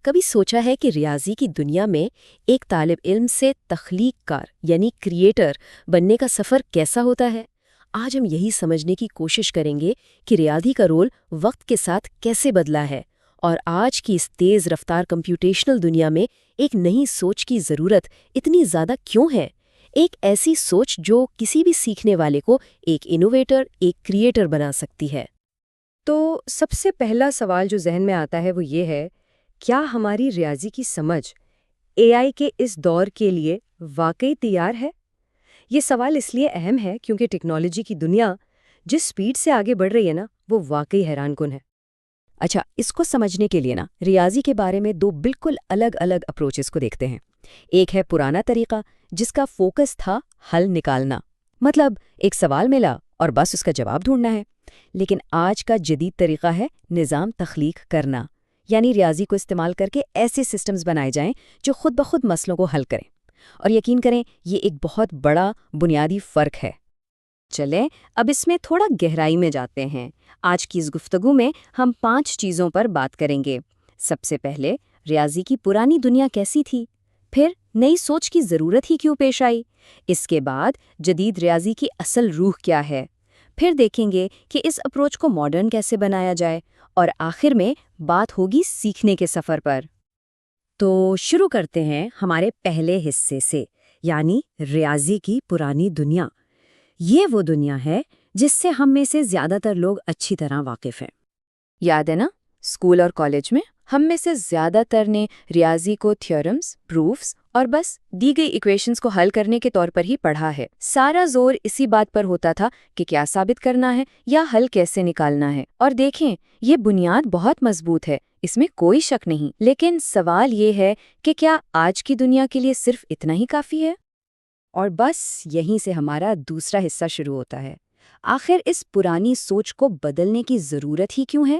کبھی سوچا ہے کہ ریاضی کی دنیا میں ایک طالب علم سے تخلیق کار یعنی کریٹر بننے کا سفر کیسا ہوتا ہے؟ آج ہم یہی سمجھنے کی کوشش کریں گے کہ ریاضی کا رول وقت کے ساتھ کیسے بدلا ہے اور آج کی اس تیز رفتار کمپیوٹیشنل دنیا میں ایک نئی سوچ کی ضرورت اتنی زیادہ کیوں ہے؟ ایک ایسی سوچ جو کسی بھی سیکھنے والے کو ایک انوویٹر، ایک کریٹر بنا سکتی ہے۔ تو سب سے پہلا سوال جو ذہن میں آتا ہے وہ یہ ہے، کیا ہماری ریاضی کی سمجھ اے آئی کے اس دور کے لیے واقعی تیار ہے؟ یہ سوال اس لیے اہم ہے کیونکہ ٹیکنالوجی کی دنیا جس سپیڈ سے آگے بڑھ رہی ہے نا، وہ واقعی حیران کن ہے۔ اچھا، اس کو سمجھنے کے لیے ریاضی کے بارے میں دو بالکل الگ الگ اپروچز کو دیکھتے ہیں۔ ایک ہے پرانا طریقہ جس کا فوکس تھا حل نکالنا، مطلب ایک سوال ملا اور بس اس کا جواب ڈھونڈنا ہے۔ لیکن آج کا جدید طریقہ ہے نظام تخلیق کرنا، یعنی ریاضی کو استعمال کر کے ایسے سسٹمز بنائے جائیں جو خود بخود مسئلوں کو حل کریں۔ اور یقین کریں، یہ ایک بہت بڑا بنیادی فرق ہے۔ چلیں اب اس میں تھوڑا گہرائی میں جاتے ہیں۔ آج کی اس گفتگو میں ہم 5 چیزوں پر بات کریں گے۔ سب سے پہلے ریاضی کی پرانی دنیا کیسی تھی، پھر نئی سوچ کی ضرورت ہی کیوں پیش آئی، اس کے بعد جدید ریاضی کی اصل روح کیا ہے، پھر دیکھیں گے کہ اس اپروچ کو ماڈرن کیسے بنایا جائے، اور آخر میں بات ہوگی سیکھنے کے سفر پر۔ تو شروع کرتے ہیں ہمارے پہلے حصے سے، یعنی ریاضی کی پرانی دنیا۔ یہ وہ دنیا ہے جس سے ہم میں سے زیادہ تر لوگ اچھی طرح واقف ہیں۔ یاد ہے نا، اسکول اور کالج میں ہم میں سے زیادہ تر نے ریاضی کو تھیورمز، پروفز اور بس دی گئی ایکویشنز کو حل کرنے کے طور پر ہی پڑھا ہے۔ سارا زور اسی بات پر ہوتا تھا کہ کیا ثابت کرنا ہے یا حل کیسے نکالنا ہے۔ اور دیکھیں، یہ بنیاد بہت مضبوط ہے، اس میں کوئی شک نہیں۔ لیکن سوال یہ ہے کہ کیا آج کی دنیا کے لیے صرف اتنا ہی کافی ہے؟ اور بس یہیں سے ہمارا دوسرا حصہ شروع ہوتا ہے۔ آخر اس پرانی سوچ کو بدلنے کی ضرورت ہی کیوں ہے؟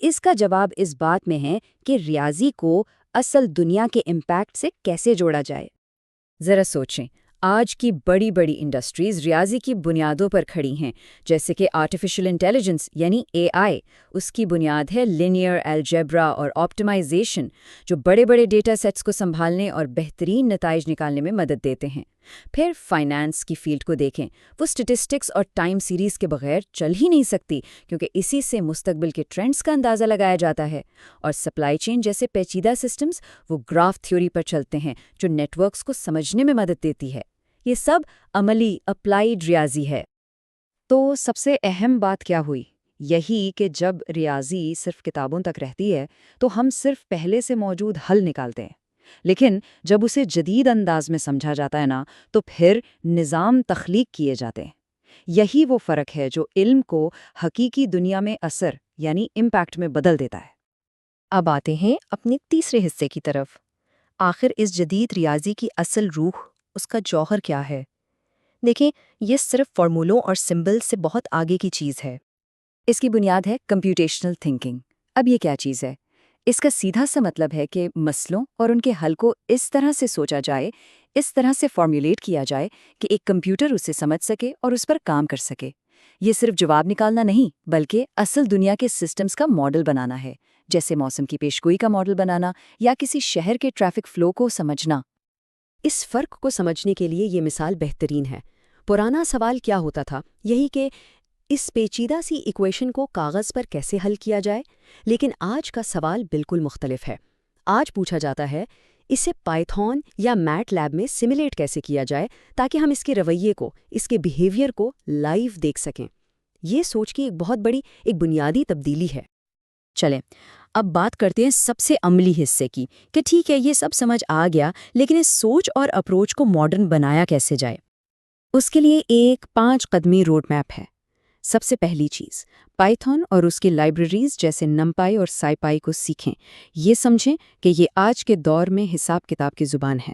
اس کا جواب اس بات میں ہے کہ ریاضی کو اصل دنیا کے امپیکٹ سے کیسے جوڑا جائے۔ ذرا سوچیں، آج کی بڑی بڑی انڈسٹریز ریاضی کی بنیادوں پر کھڑی ہیں، جیسے کہ آرٹیفیشل انٹیلیجنس یعنی اے آئی۔ اس کی بنیاد ہے لینئر الجبرا اور آپٹمائزیشن، جو بڑے بڑے ڈیٹا سیٹس کو سنبھالنے اور بہترین نتائج نکالنے میں مدد دیتے ہیں۔ پھر فائنانس کی فیلڈ کو دیکھیں، وہ اسٹیٹسٹکس اور ٹائم سیریز کے بغیر چل ہی نہیں سکتی، کیونکہ اسی سے مستقبل کے ٹرینڈز کا اندازہ لگایا جاتا ہے۔ اور سپلائی چین جیسے پیچیدہ سسٹمز وہ گراف تھیوری پر چلتے ہیں، جو نیٹ ورکس کو سمجھنے میں مدد دیتی ہے۔ یہ سب عملی اپلائیڈ ریاضی ہے۔ تو سب سے اہم بات کیا ہوئی؟ یہی کہ جب ریاضی صرف کتابوں تک رہتی ہے تو ہم صرف پہلے سے موجود حل نکالتے ہیں، لیکن جب اسے جدید انداز میں سمجھا جاتا ہے نا، تو پھر نظام تخلیق کیے جاتے ہیں۔ یہی وہ فرق ہے جو علم کو حقیقی دنیا میں اثر یعنی امپیکٹ میں بدل دیتا ہے۔ اب آتے ہیں اپنے تیسرے حصے کی طرف۔ آخر اس جدید ریاضی کی اصل روح، اس کا جوہر کیا ہے؟ دیکھیں، یہ صرف فارمولوں اور سمبل سے بہت آگے کی چیز ہے۔ اس کی بنیاد ہے کمپیوٹیشنل تھنکنگ۔ اب یہ کیا چیز ہے؟ اس کا سیدھا سا مطلب ہے کہ مسئلوں اور ان کے حل کو اس طرح سے سوچا جائے، اس طرح سے فارمولیٹ کیا جائے کہ ایک کمپیوٹر اسے سمجھ سکے اور اس پر کام کر سکے۔ یہ صرف جواب نکالنا نہیں، بلکہ اصل دنیا کے سسٹمز کا ماڈل بنانا ہے، جیسے موسم کی پیشگوئی کا ماڈل بنانا یا کسی شہر کے ٹریفک فلو کو سمجھنا۔ اس فرق کو سمجھنے کے لیے یہ مثال بہترین ہے۔ پرانا سوال کیا ہوتا تھا؟ یہی کہ اس پیچیدہ سی ایکویشن کو کاغذ پر کیسے حل کیا جائے؟ لیکن آج کا سوال بالکل مختلف ہے۔ آج پوچھا جاتا ہے، اسے پائتھون یا میٹ لیب میں سیمولیٹ کیسے کیا جائے تاکہ ہم اس کے رویے کو، اس کے بیہیویئر کو لائیو دیکھ سکیں۔ یہ سوچ کی ایک بہت بڑی، ایک بنیادی تبدیلی ہے۔ چلیں اب بات کرتے ہیں سب سے عملی حصے کی، کہ ٹھیک ہے یہ سب سمجھ آ گیا، لیکن اس سوچ اور اپروچ کو ماڈرن بنایا کیسے جائے؟ اس کے لیے ایک 5 قدمی روڈ میپ ہے۔ سب سے پہلی چیز، پائتھون اور اس کی لائبریریز جیسے نمپائی اور سائپائی کو سیکھیں۔ یہ سمجھیں کہ یہ آج کے دور میں حساب کتاب کی زبان ہے۔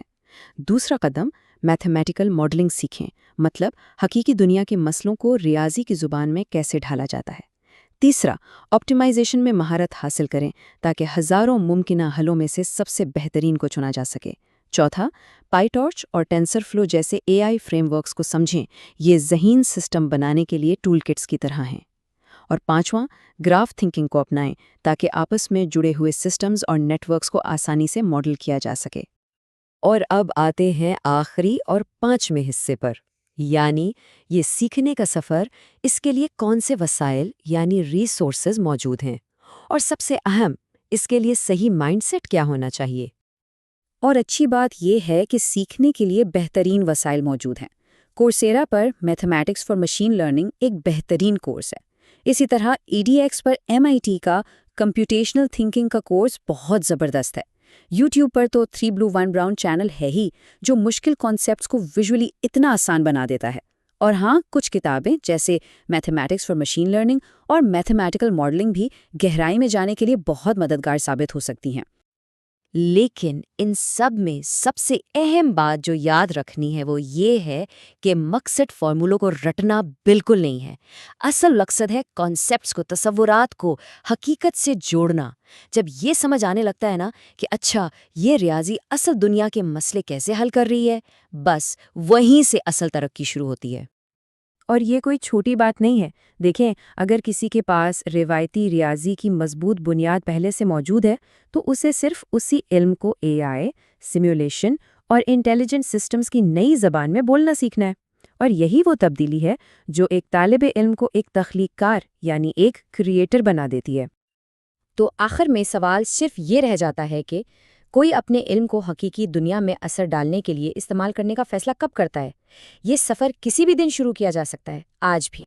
دوسرا قدم، میتھمیٹیکل ماڈلنگ سیکھیں، مطلب حقیقی دنیا کے مسئلوں کو ریاضی کی زبان میں کیسے ڈھالا جاتا ہے۔ تیسرا، آپٹیمائزیشن میں مہارت حاصل کریں تاکہ ہزاروں ممکنہ حلوں میں سے سب سے بہترین کو چنا جا سکے۔ چوتھا، پائی ٹارچ اور ٹینسر فلو جیسے اے آئی فریم ورکس کو سمجھیں، یہ ذہین سسٹم بنانے کے لیے ٹول کٹس کی طرح ہیں۔ اور 5واں گراف تھنکنگ کو اپنائیں تاکہ آپس میں جڑے ہوئے سسٹمز اور نیٹ ورکس کو آسانی سے ماڈل کیا جا سکے۔ اور اب آتے ہیں آخری اور 5ویں حصے پر، یعنی یہ سیکھنے کا سفر، اس کے لیے کون سے وسائل یعنی ریسورسز موجود ہیں، اور سب سے اہم، اس کے لیے صحیح مائنڈ سیٹ کیا ہونا چاہیے۔ اور اچھی بات یہ ہے کہ سیکھنے کے لیے بہترین وسائل موجود ہیں۔ کورسیرا پر میتھمیٹکس فار مشین لرننگ ایک بہترین کورس ہے۔ اسی طرح EDX پر MIT کا کمپیوٹیشنل تھنکنگ کا کورس بہت زبردست ہے۔ یوٹیوب پر تو 3 Blue 1 Brown چینل ہے ہی، جو مشکل کانسیپٹس کو ویژولی اتنا آسان بنا دیتا ہے۔ اور ہاں، کچھ کتابیں جیسے میتھمیٹکس فار مشین لرننگ اور میتھمیٹیکل ماڈلنگ بھی گہرائی میں جانے کے لیے بہت مددگار ثابت ہو سکتی ہیں۔ لیکن ان سب میں سب سے اہم بات جو یاد رکھنی ہے وہ یہ ہے کہ مقصد فارمولوں کو رٹنا بالکل نہیں ہے۔ اصل مقصد ہے کانسیپٹس کو، تصورات کو حقیقت سے جوڑنا۔ جب یہ سمجھ آنے لگتا ہے نا کہ اچھا یہ ریاضی اصل دنیا کے مسئلے کیسے حل کر رہی ہے، بس وہیں سے اصل ترقی شروع ہوتی ہے۔ اور یہ کوئی چھوٹی بات نہیں ہے۔ دیکھیں، اگر کسی کے پاس روایتی ریاضی کی مضبوط بنیاد پہلے سے موجود ہے تو اسے صرف اسی علم کو AI، سیمیولیشن اور انٹیلیجنٹ سسٹمز کی نئی زبان میں بولنا سیکھنا ہے۔ اور یہی وہ تبدیلی ہے جو ایک طالب علم کو ایک تخلیق کار یعنی ایک کریٹر بنا دیتی ہے۔ تو آخر میں سوال صرف یہ رہ جاتا ہے کہ کوئی اپنے علم کو حقیقی دنیا میں اثر ڈالنے کے لیے استعمال کرنے کا فیصلہ کب کرتا ہے؟ یہ سفر کسی بھی دن شروع کیا جا سکتا ہے، آج بھی۔